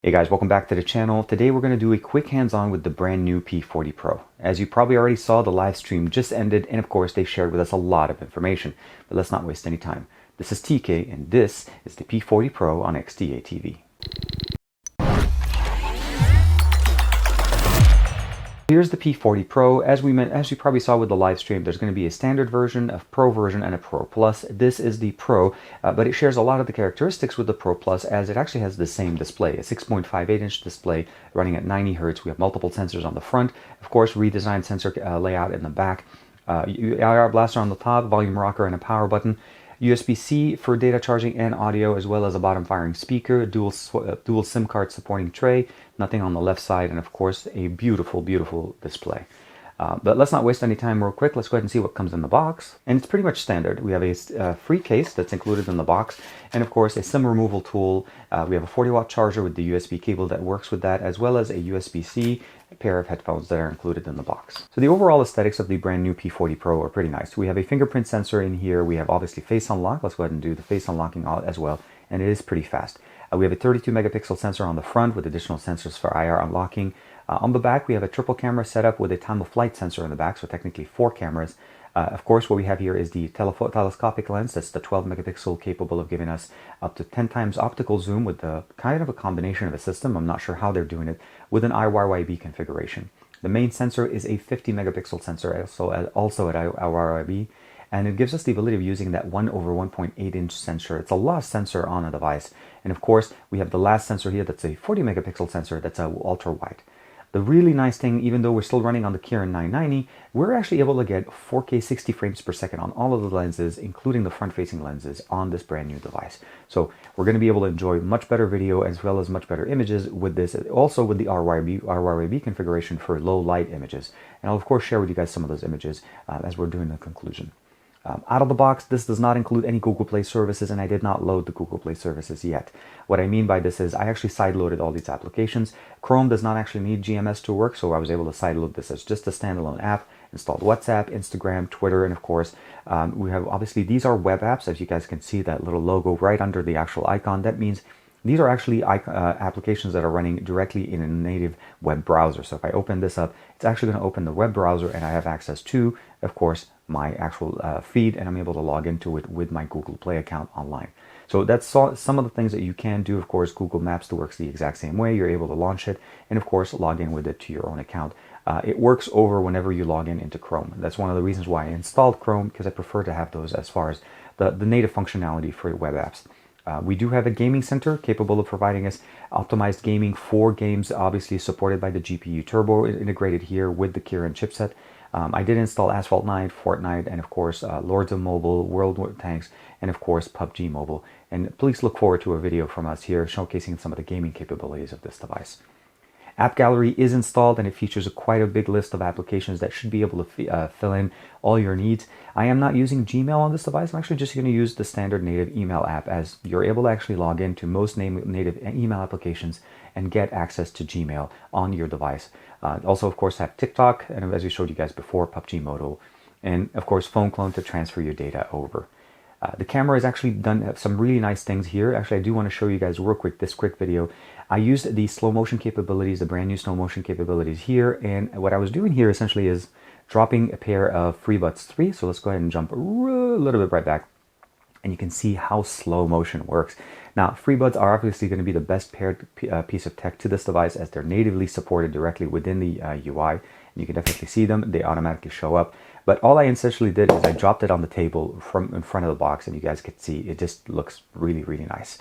Hey guys, welcome back to the channel. Today we're going to do a quick hands-on with the brand new P40 Pro. As you probably already saw, the live stream just ended, and of course they shared with us a lot of information. But let's not waste any time. This is TK, and this is the P40 Pro on XDA TV. Here's the P40 Pro. As you probably saw with the live stream, there's going to be a standard version, a Pro version, and a Pro Plus. This is the Pro, but it shares a lot of the characteristics with the Pro Plus, as it actually has the same display, a 6.58-inch display running at 90 Hz. We have multiple sensors on the front, of course, redesigned sensor layout in the back, IR blaster on the top, volume rocker, and a power button. USB-C for data charging and audio, as well as a bottom-firing speaker, dual SIM card supporting tray, nothing on the left side, and of course a beautiful, beautiful display. But let's not waste any time real quick. Let's go ahead and see what comes in the box. And it's pretty much standard. We have a free case that's included in the box, and of course a SIM removal tool. We have a 40-watt charger with the USB cable that works with that, as well as a USB-C pair of headphones that are included in the box. So the overall aesthetics of the brand new P40 Pro are pretty nice. We have a fingerprint sensor in here. We have obviously face unlock. Let's go ahead and do the face unlocking as well, and it is pretty fast. We have a 32 megapixel sensor on the front with additional sensors for IR unlocking. On the back, we have a triple camera setup with a time of flight sensor in the back, so technically 4 cameras. Of course, what we have here is the telescopic lens. That's the 12 megapixel, capable of giving us up to 10 times optical zoom with the kind of a combination of a system. I'm not sure how they're doing it, with an IYYB configuration. The main sensor is a 50 megapixel sensor, also at IYYB, and it gives us the ability of using that 1/1.8-inch sensor. It's a lot of sensor on a device. And of course, we have the last sensor here that's a 40 megapixel sensor that's ultra wide. The really nice thing, even though we're still running on the Kirin 990, we're actually able to get 4K 60 frames per second on all of the lenses, including the front-facing lenses, on this brand new device. So we're going to be able to enjoy much better video as well as much better images with this, also with the RYB configuration for low light images. And I'll of course share with you guys some of those images as we're doing the conclusion. Out of the box, this does not include any Google Play services, and I did not load the Google Play services yet. What I mean by this is I actually sideloaded all these applications. Chrome does not actually need GMS to work, so I was able to sideload this as just a standalone app. Installed WhatsApp, Instagram, Twitter, and of course, we have obviously these are web apps. As you guys can see, that little logo right under the actual icon, that means these are actually applications that are running directly in a native web browser. So if I open this up, it's actually going to open the web browser, and I have access to, of course, my actual feed, and I'm able to log into it with my Google Play account online. So that's some of the things that you can do. Of course, Google Maps works the exact same way. You're able to launch it and, of course, log in with it to your own account. It works over whenever you log in into Chrome. That's one of the reasons why I installed Chrome, because I prefer to have those as far as the native functionality for web apps. We do have a gaming center capable of providing us optimized gaming for games, obviously supported by the GPU Turbo integrated here with the Kirin chipset. I did install Asphalt 9, Fortnite, and of course Lords of Mobile, World of Tanks, and of course PUBG Mobile. And please look forward to a video from us here showcasing some of the gaming capabilities of this device. App Gallery is installed, and it features quite a big list of applications that should be able to fill in all your needs. I am not using Gmail on this device. I'm actually just going to use the standard native email app, as you're able to actually log into most native email applications and get access to Gmail on your device. Also, of course, have TikTok, and as we showed you guys before, PUBG Mobile, and of course, Phone Clone to transfer your data over. The camera has actually done some really nice things here. Actually, I do want to show you guys real quick this quick video. I used the slow motion capabilities, the brand new slow motion capabilities here, and what I was doing here essentially is dropping a pair of FreeBuds 3. So let's go ahead and jump a little bit right back, and you can see how slow motion works. Now, FreeBuds are obviously going to be the best paired piece of tech to this device, as they're natively supported directly within the UI. You can definitely see them. They automatically show up. But all I essentially did is I dropped it on the table from in front of the box, and you guys can see it just looks really, really nice.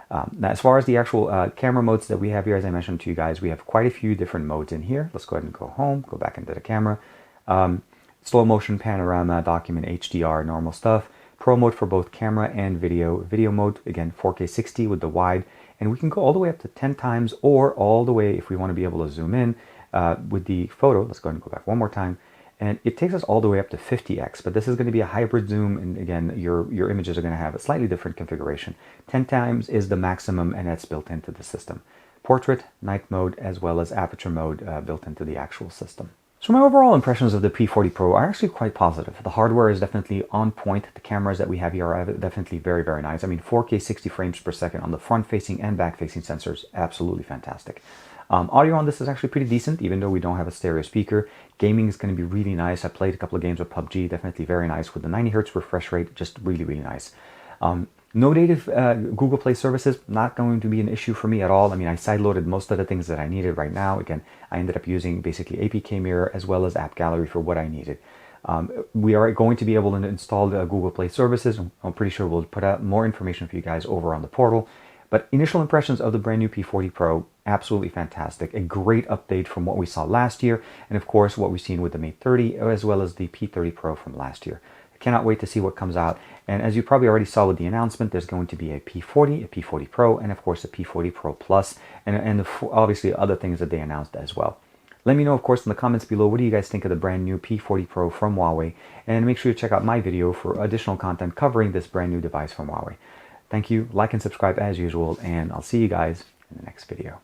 Now, as far as the actual camera modes that we have here, as I mentioned to you guys, we have quite a few different modes in here. Let's go ahead and go home, go back into the camera. Slow motion, panorama, document, HDR, normal stuff. Pro mode for both camera and video. Video mode, again, 4K 60 with the wide. And we can go all the way up to 10 times, or all the way, if we want to be able to zoom in with the photo. Let's go ahead and go back one more time. And it takes us all the way up to 50x, but this is going to be a hybrid zoom, and again, your images are going to have a slightly different configuration. 10 times is the maximum, and that's built into the system. Portrait, night mode, as well as aperture mode built into the actual system. So my overall impressions of the P40 Pro are actually quite positive. The hardware is definitely on point. The cameras that we have here are definitely very, very nice. I mean, 4K 60 frames per second on the front-facing and back-facing sensors, absolutely fantastic. Audio on this is actually pretty decent, even though we don't have a stereo speaker. Gaming is going to be really nice. I played a couple of games with PUBG, definitely very nice. With the 90 Hz refresh rate, just really, really nice. No native Google Play services, not going to be an issue for me at all. I mean, I sideloaded most of the things that I needed right now. Again, I ended up using basically APK Mirror as well as App Gallery for what I needed. We are going to be able to install the Google Play services. I'm pretty sure we'll put out more information for you guys over on the portal. But initial impressions of the brand new P40 Pro, absolutely fantastic. A great update from what we saw last year. And of course, what we've seen with the Mate 30 as well as the P30 Pro from last year. Cannot wait to see what comes out. And as you probably already saw with the announcement, there's going to be a P40, a P40 Pro, and of course a P40 Pro Plus, and obviously other things that they announced as well. Let me know, of course, in the comments below, what do you guys think of the brand new P40 Pro from Huawei? And make sure to check out my video for additional content covering this brand new device from Huawei. Thank you, like and subscribe as usual, and I'll see you guys in the next video.